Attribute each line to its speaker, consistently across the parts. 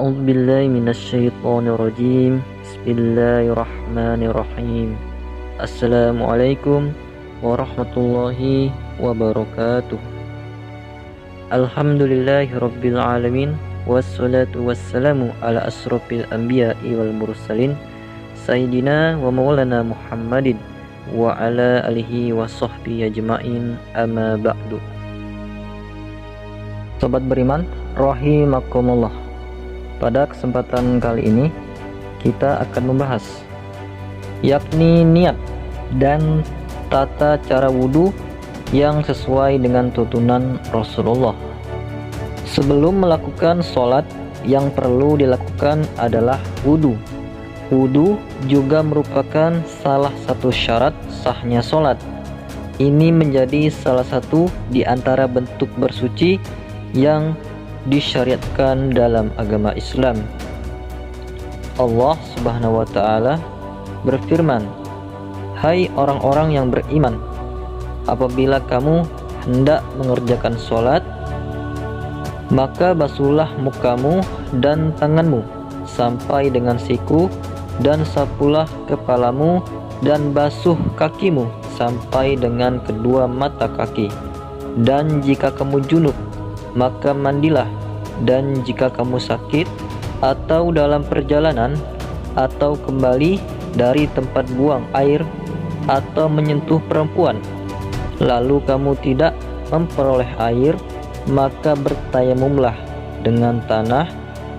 Speaker 1: A'udzu billahi minasyaitonir rajim. Bismillahirrahmanirrahim. Assalamualaikum warahmatullahi wabarakatuh. Alhamdulillahirabbil alamin wassalatu wassalamu ala asrofil anbiya'i wal mursalin sayyidina wa maulana Muhammadin wa ala alihi wa sahbihi ajma'in, amma ba'du. Sobat beriman rahimakumullah, pada kesempatan kali ini kita akan membahas yakni niat dan tata cara wudhu yang sesuai dengan tuntunan Rasulullah. Sebelum melakukan sholat, yang perlu dilakukan adalah wudhu. Wudhu juga merupakan salah satu syarat sahnya sholat. Ini menjadi salah satu di antara bentuk bersuci yang disyariatkan dalam agama Islam. Allah Subhanahu wa ta'ala berfirman, "Hai orang-orang yang beriman, apabila kamu hendak mengerjakan sholat, maka basuhlah mukamu dan tanganmu sampai dengan siku, dan sapulah kepalamu dan basuh kakimu sampai dengan kedua mata kaki. Dan jika kamu junub, maka mandilah, dan jika kamu sakit atau dalam perjalanan atau kembali dari tempat buang air atau menyentuh perempuan, lalu kamu tidak memperoleh air, maka bertayamumlah dengan tanah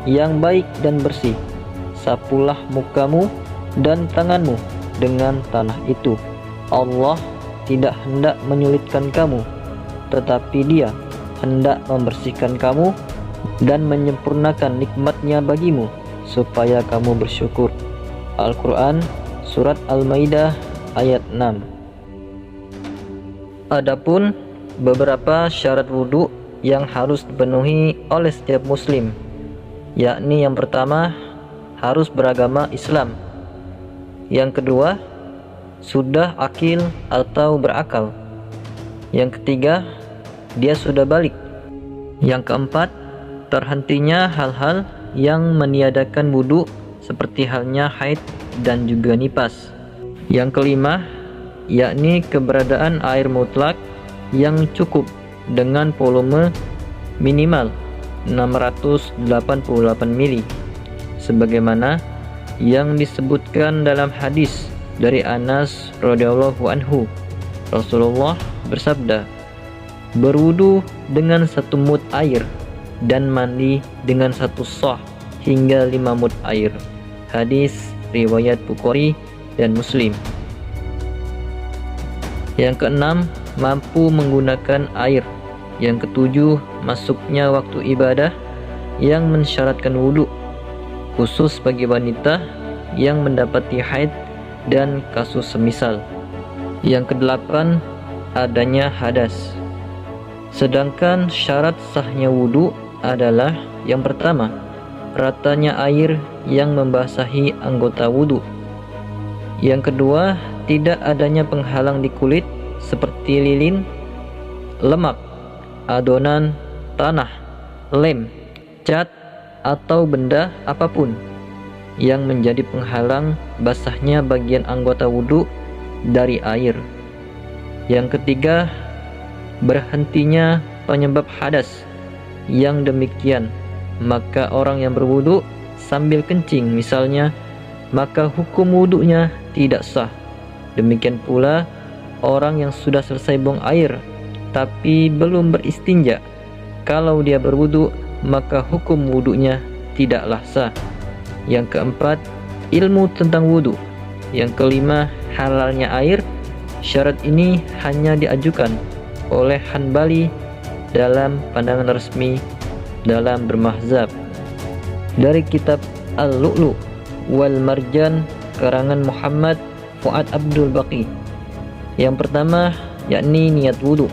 Speaker 1: yang baik dan bersih. Sapulah mukamu dan tanganmu dengan tanah itu. Allah tidak hendak menyulitkan kamu, tetapi Dia hendak membersihkan kamu dan menyempurnakan nikmatnya bagimu supaya kamu bersyukur. Al-Quran Surat Al-Maidah ayat 6. Adapun beberapa syarat wudhu yang harus dipenuhi oleh setiap muslim, yakni yang pertama, harus beragama Islam. Yang kedua, sudah akil atau berakal. Yang ketiga, dia sudah balik. Yang keempat, terhentinya hal-hal yang meniadakan wudhu seperti halnya haid dan juga nifas. Yang kelima, yakni keberadaan air mutlak yang cukup dengan volume minimal 688 mili, sebagaimana yang disebutkan dalam hadis dari Anas radhiyallahu anhu. Rasulullah bersabda, "Berwudu dengan 1 mud air dan mandi dengan 1 shah hingga 5 mud air." Hadis riwayat Bukhari dan Muslim. Yang keenam, mampu menggunakan air. Yang ketujuh, masuknya waktu ibadah yang mensyaratkan wudhu, khusus bagi wanita yang mendapati haid dan kasus semisal. Yang kedelapan, adanya hadas. Sedangkan syarat sahnya wudhu adalah yang pertama, ratanya air yang membasahi anggota wudhu. Yang kedua, tidak adanya penghalang di kulit seperti lilin, lemak, adonan, tanah, lem, cat, atau benda apapun yang menjadi penghalang basahnya bagian anggota wudhu dari air. Yang ketiga, berhentinya penyebab hadas. Yang demikian, maka orang yang berwudhu sambil kencing misalnya, maka hukum wudhunya tidak sah. Demikian pula orang yang sudah selesai buang air tapi belum beristinja, kalau dia berwudhu maka hukum wudhunya tidaklah sah. Yang keempat, ilmu tentang wudhu. Yang kelima, halalnya air. Syarat ini hanya diajukan oleh Hanbali dalam pandangan resmi dalam bermazhab. Dari kitab Al-Lu'lu' wal Marjan karangan Muhammad Fuad Abdul Baqi. Yang pertama, yakni niat wudhu.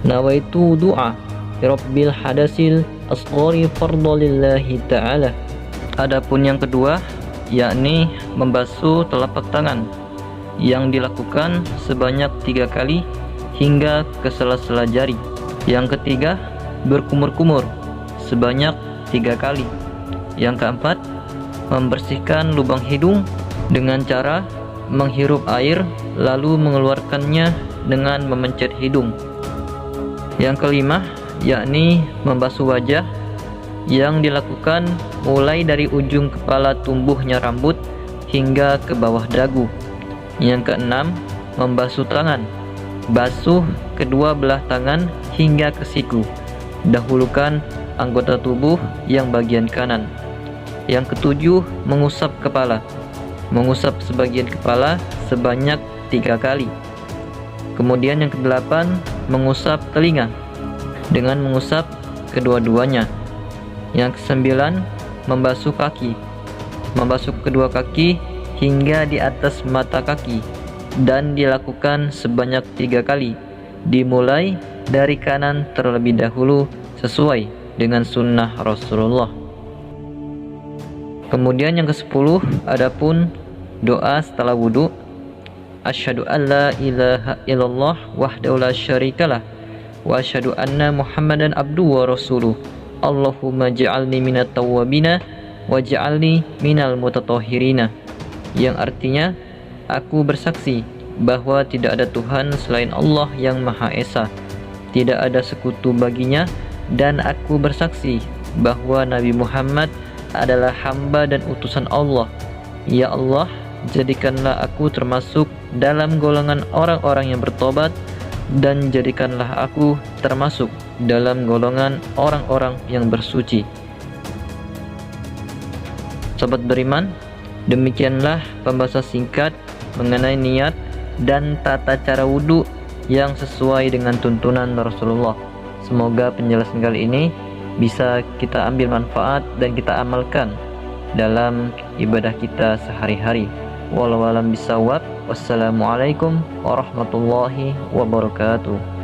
Speaker 1: Nawaitu du'a Rabbil hadasil asghari fardalillahi ta'ala. Adapun yang kedua, yakni membasuh telapak tangan, yang dilakukan sebanyak 3 kali hingga ke sela-sela jari. Yang ketiga, berkumur-kumur sebanyak 3 kali. Yang keempat, membersihkan lubang hidung dengan cara menghirup air lalu mengeluarkannya dengan memencet hidung. Yang kelima, yakni membasuh wajah, yang dilakukan mulai dari ujung kepala tumbuhnya rambut hingga ke bawah dagu. Yang keenam, membasuh tangan. Basuh kedua belah tangan hingga ke siku. Dahulukan anggota tubuh yang bagian kanan. Yang ketujuh, mengusap kepala. Mengusap sebagian kepala sebanyak 3 kali. Kemudian yang kedelapan, mengusap telinga dengan mengusap kedua-duanya. Yang kesembilan, membasuh kaki. Membasuh kedua kaki hingga di atas mata kaki, dan dilakukan sebanyak 3 kali, dimulai dari kanan terlebih dahulu sesuai dengan sunnah Rasulullah. Kemudian yang ke-10, adapun doa setelah wudu. Asyhadu an la ilaha illallah wahdahu la syarikalah wa asyhadu anna Muhammadan abduhu wa rasuluh. Allahumma ja'alni minat tawwabina wa ja'alni minal mutatahhirina. Yang artinya, aku bersaksi bahwa tidak ada Tuhan selain Allah yang Maha Esa, tidak ada sekutu baginya, dan aku bersaksi bahwa Nabi Muhammad adalah hamba dan utusan Allah. Ya Allah, jadikanlah aku termasuk dalam golongan orang-orang yang bertobat, dan jadikanlah aku termasuk dalam golongan orang-orang yang bersuci. Sobat beriman, demikianlah pembahasan singkat mengenai niat dan tata cara wudhu yang sesuai dengan tuntunan Rasulullah. Semoga penjelasan kali ini bisa kita ambil manfaat dan kita amalkan dalam ibadah kita sehari-hari. Wallahu a'lam bishawab. Wassalamualaikum warahmatullahi wabarakatuh.